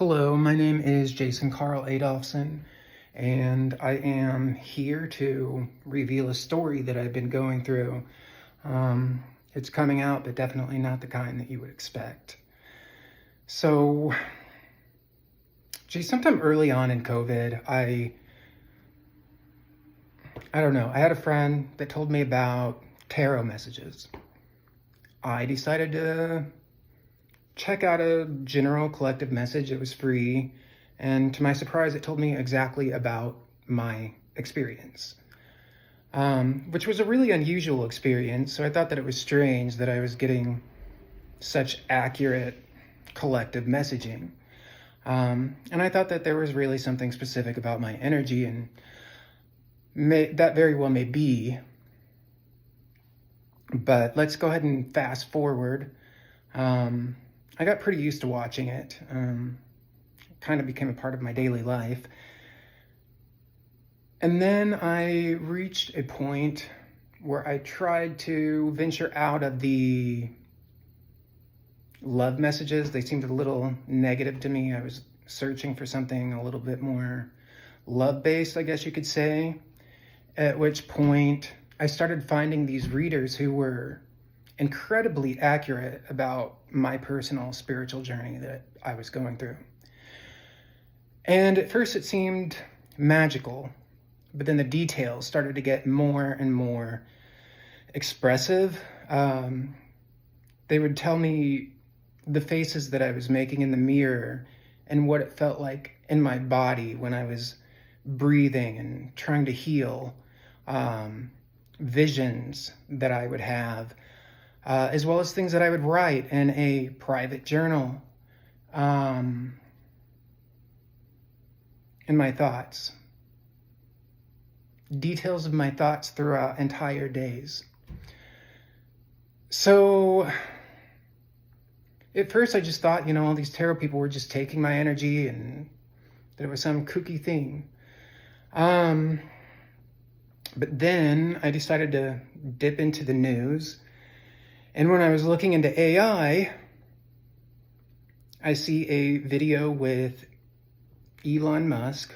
Hello, my name is Jason Carl Adolphson, and I am here to reveal a story that I've been going through. It's coming out, but definitely not the kind that you would expect. So, sometime early on in COVID, I don't know, I had a friend that told me about tarot messages. I decided to check out a general collective message. It was free, and to my surprise, it told me exactly about my experience, which was a really unusual experience. So I thought that it was strange that I was getting such accurate collective messaging. And I thought that there was really something specific about my energy, and that very well may be. But let's go ahead and fast forward. I got pretty used to watching it. Kind of became a part of my daily life. And then I reached a point where I tried to venture out of the love messages. They seemed a little negative to me. I was searching for something a little bit more love-based, I guess you could say. At which point I started finding these readers who were incredibly accurate about my personal spiritual journey that I was going through. And at first it seemed magical, but then the details started to get more and more expressive. They would tell me the faces that I was making in the mirror and what it felt like in my body when I was breathing and trying to heal, visions that I would have, as well as things that I would write in a private journal, in my thoughts. Details of my thoughts throughout entire days. So at first I just thought, all these tarot people were just taking my energy and that it was some kooky thing. But then I decided to dip into the news. And when I was looking into AI, I see a video with Elon Musk.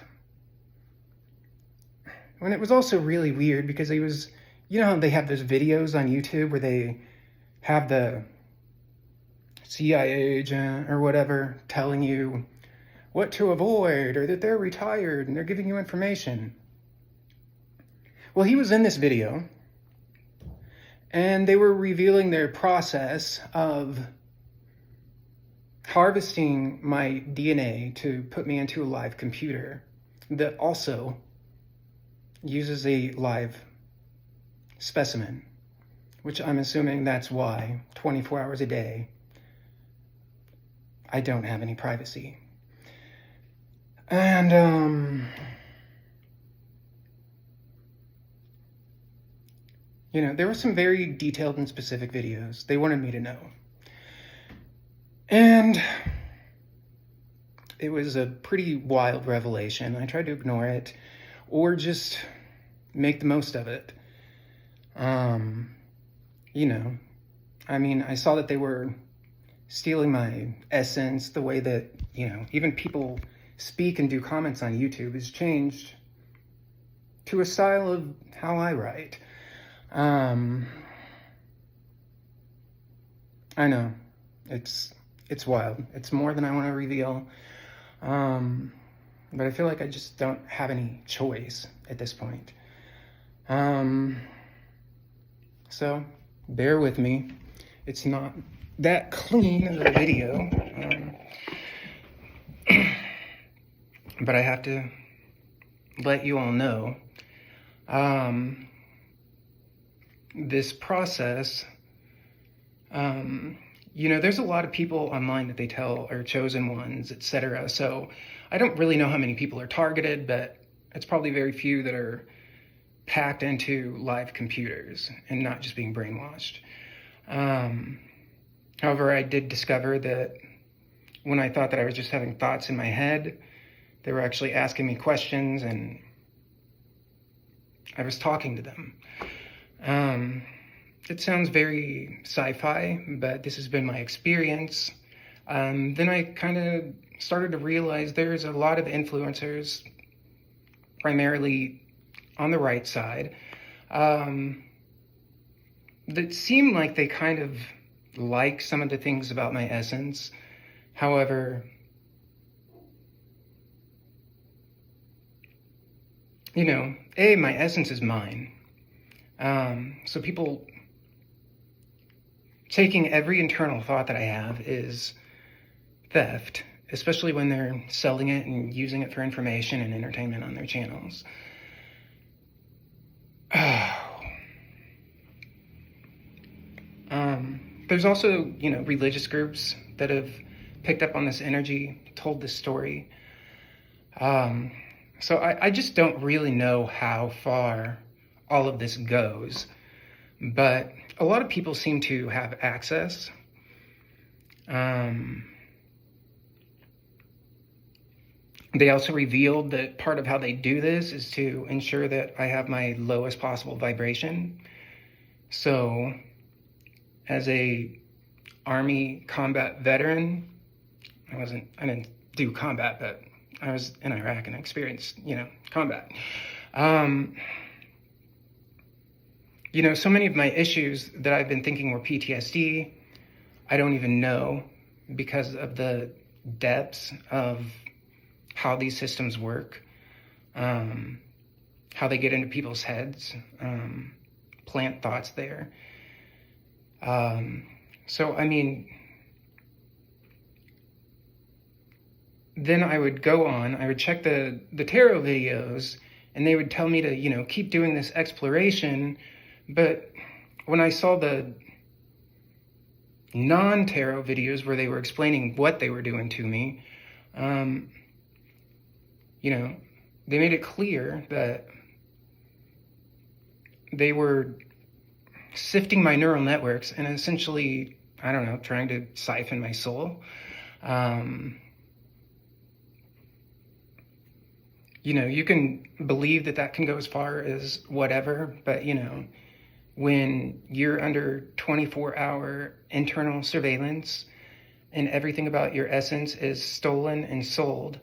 And it was also really weird because he was, how they have those videos on YouTube where they have the CIA agent or whatever telling you what to avoid or that they're retired and they're giving you information. Well, he was in this video, and they were revealing their process of harvesting my DNA to put me into a live computer that also uses a live specimen, which I'm assuming that's why 24 hours a day I don't have any privacy. And there were some very detailed and specific videos they wanted me to know. And it was a pretty wild revelation. I tried to ignore it or just make the most of it. I saw that they were stealing my essence, the way that, even people speak and do comments on YouTube has changed to a style of how I write. I know it's wild. It's more than I want to reveal. But I feel like I just don't have any choice at this point. So bear with me. It's not that clean of a video. But I have to let you all know, this process, there's a lot of people online that they tell are chosen ones, etc. So I don't really know how many people are targeted, but it's probably very few that are packed into live computers and not just being brainwashed. However, I did discover that when I thought that I was just having thoughts in my head, they were actually asking me questions and I was talking to them. It sounds very sci-fi, but this has been my experience. Then I kind of started to realize there's a lot of influencers, primarily on the right side, that seem like they kind of like some of the things about my essence. However, my essence is mine. So people taking every internal thought that I have is theft, especially when they're selling it and using it for information and entertainment on their channels. There's also, religious groups that have picked up on this energy, told this story. So I just don't really know how far all of this goes, but a lot of people seem to have access. They also revealed that part of how they do this is to ensure that I have my lowest possible vibration. So, as a Army combat veteran, I didn't do combat, but I was in Iraq and experienced, combat. So many of my issues that I've been thinking were PTSD, I don't even know, because of the depths of how these systems work, how they get into people's heads, plant thoughts there. Then I would I would check the tarot videos, and they would tell me to, keep doing this exploration. But when I saw the non-tarot videos where they were explaining what they were doing to me, they made it clear that they were sifting my neural networks and essentially, trying to siphon my soul. You can believe that can go as far as whatever, but, when you're under 24-hour internal surveillance and everything about your essence is stolen and sold,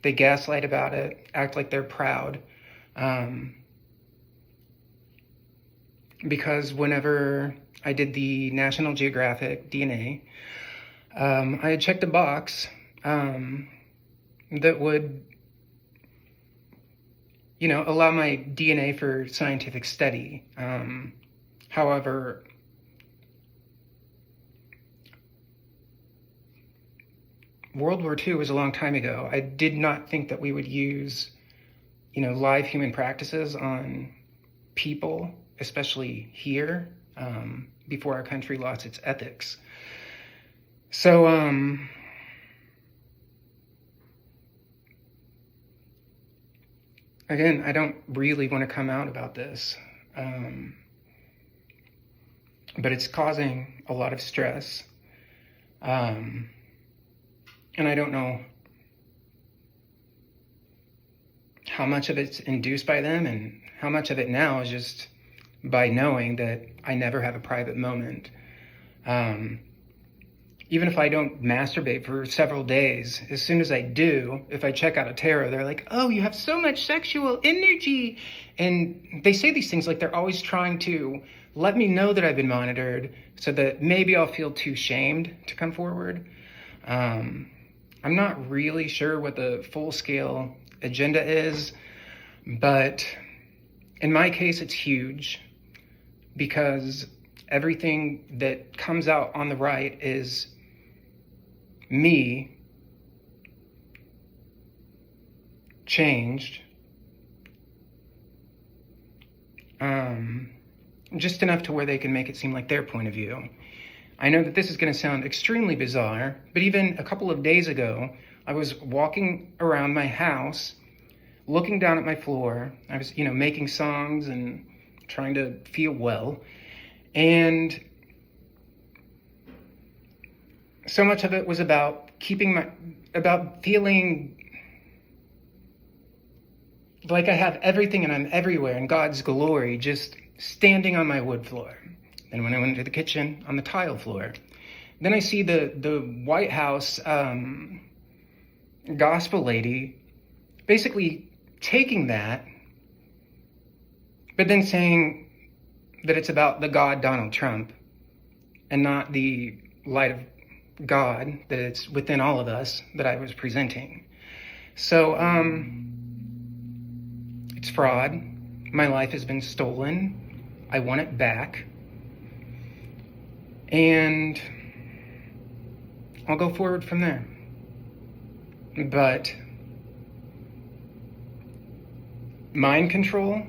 they gaslight about it, act like they're proud. Because whenever I did the National Geographic DNA, I had checked a box that would, allow my DNA for scientific study. However, World War II was a long time ago. I did not think that we would use, live human practices on people, especially here, before our country lost its ethics. So, again, I don't really want to come out about this, but it's causing a lot of stress, and I don't know how much of it's induced by them and how much of it now is just by knowing that I never have a private moment. Even if I don't masturbate for several days, as soon as I do, if I check out a tarot, they're like, oh, you have so much sexual energy. And they say these things like they're always trying to let me know that I've been monitored so that maybe I'll feel too shamed to come forward. I'm not really sure what the full-scale agenda is, but in my case, it's huge because everything that comes out on the right is me changed, just enough to where they can make it seem like their point of view. I know that this is going to sound extremely bizarre, but even a couple of days ago, I was walking around my house, looking down at my floor. I was, making songs and trying to feel well. And so much of it was about feeling like I have everything and I'm everywhere in God's glory, just standing on my wood floor. And when I went into the kitchen, on the tile floor. Then I see the White House gospel lady basically taking that, but then saying that it's about the God Donald Trump and not the light of God, that it's within all of us that I was presenting. So, it's fraud. My life has been stolen. I want it back. And I'll go forward from there. But mind control,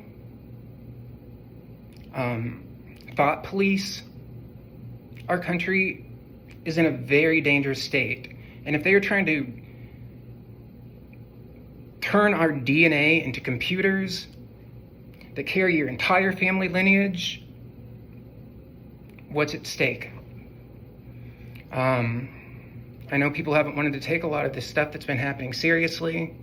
thought police, our country is in a very dangerous state. And if they are trying to turn our DNA into computers that carry your entire family lineage, what's at stake? I know people haven't wanted to take a lot of this stuff that's been happening seriously.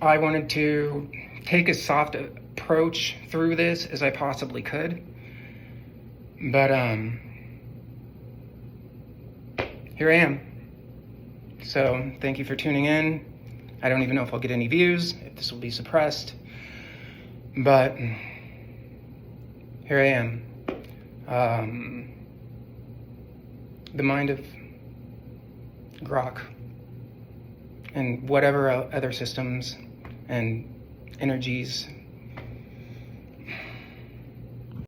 I wanted to take as soft approach through this as I possibly could. But here I am. So thank you for tuning in. I don't even know if I'll get any views, if this will be suppressed. But here I am. The mind of Grok and whatever other systems and energies